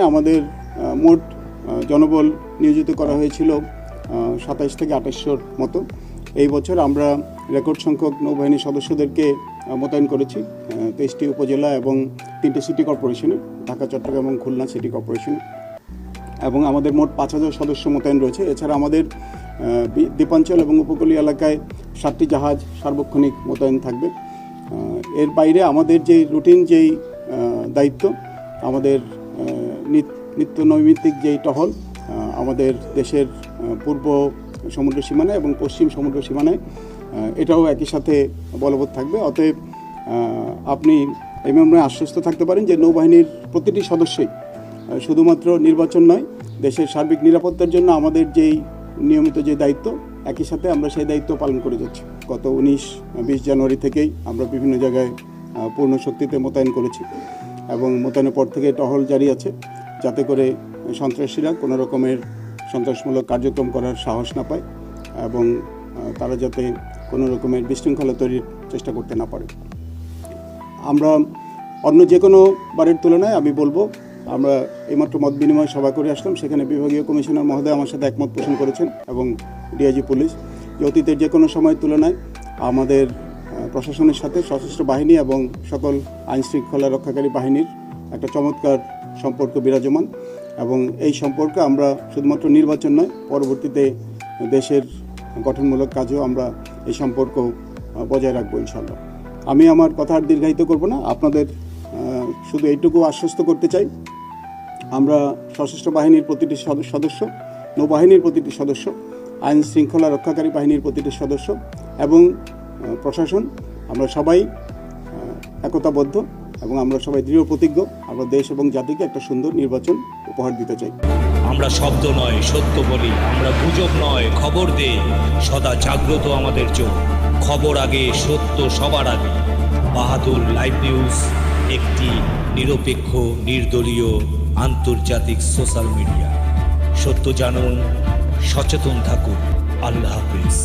আমাদের মোট জনবল নিয়োজিত করা হয়েছিল 27 থেকে 2800 মতো। এই বছর আমরা রেকর্ড সংখ্যক নৌবাহিনীর সদস্যদেরকে মোতায়েন করেছি 23টি উপজেলা এবং 3টে সিটি কর্পোরেশনে, ঢাকা, চট্টগ্রাম এবং খুলনা সিটি কর্পোরেশনে, এবং আমাদের মোট 5000 সদস্য মোতায়েন রয়েছে। এছাড়া আমাদের দ্বীপাঞ্চল এবং উপকূলীয় এলাকায় 7টি জাহাজ সার্বক্ষণিক মোতায়েন থাকবে। এর বাইরে আমাদের যেই রুটিন যেই দায়িত্ব, আমাদের নিত্য নৈমিত্তিক যেই টহল আমাদের দেশের পূর্ব সমুদ্র সীমানায় এবং পশ্চিম সমুদ্র সীমানায়, এটাও একই সাথে বলবৎ থাকবে। অতএব আপনি এই মর্মে আশ্বস্ত থাকতে পারেন যে নৌবাহিনীর প্রতিটি সদস্যই শুধুমাত্র নির্বাচন নয়, দেশের সার্বিক নিরাপত্তার জন্য আমাদের যেই নিয়মিত যে দায়িত্ব, একই সাথে আমরা সেই দায়িত্ব পালন করে যাচ্ছি। গত 19-20 জানুয়ারি থেকেই আমরা বিভিন্ন জায়গায় পূর্ণ শক্তিতে মোতায়েন করেছি এবং মোতায়েনের পর থেকে টহল জারি আছে, যাতে করে সন্ত্রাসীরা কোনো রকমের সন্ত্রাসমূলক কার্যক্রম করার সাহস না পায় এবং তারা যাতে কোনো রকমের বিশৃঙ্খলা তৈরির চেষ্টা করতে না পারে। আমরা অন্য যে কোনো বারের তুলনায় আমি বলবো, আমরা এইমাত্র মত বিনিময় সভা করে আসলাম, সেখানে বিভাগীয় কমিশনার মহোদয় আমার সাথে একমত পোষণ করেছেন এবং ডিআইজি পুলিশ যে অতীতের যে কোনো সময়ের তুলনায় আমাদের প্রশাসনের সাথে সশস্ত্র বাহিনী এবং সকল আইনশৃঙ্খলা রক্ষাকারী বাহিনীর একটা চমৎকার সম্পর্ক বিরাজমান, এবং এই সম্পর্কে আমরা শুধুমাত্র নির্বাচন নয়, পরবর্তীতে দেশের গঠনমূলক কাজেও আমরা এই সম্পর্ক বজায় রাখবো ইনশাআল্লাহ। আমি আমার কথা আর দীর্ঘায়িত করব না, আপনাদের শুধু এইটুকু আশ্বস্ত করতে চাই, আমরা সশস্ত্র বাহিনীর প্রতিটি সদস্য, নৌবাহিনীর প্রতিটি সদস্য, আইন শৃঙ্খলা রক্ষাকারী বাহিনীর প্রতিটি সদস্য এবং প্রশাসন, আমরা সবাই একতাবদ্ধ এবং আমরা সবাই দৃঢ় প্রতিজ্ঞ আমরা দেশ এবং জাতিকে একটা সুন্দর নির্বাচন উপহার দিতে চাই। আমরা শব্দ নয় সত্য বলি, আমরা গুজব নয় খবর দেই, সদা জাগ্রত আমাদের চোখ, খবর আগে, সত্য সবার আগে। বাহাদুর লাইভ নিউজ একটি নিরপেক্ষ, নির্দলীয়, আন্তর্জাতিক সোশ্যাল মিডিয়া। সত্য জানুন, সচেতন থাকুন। আল্লাহ হাফিজ।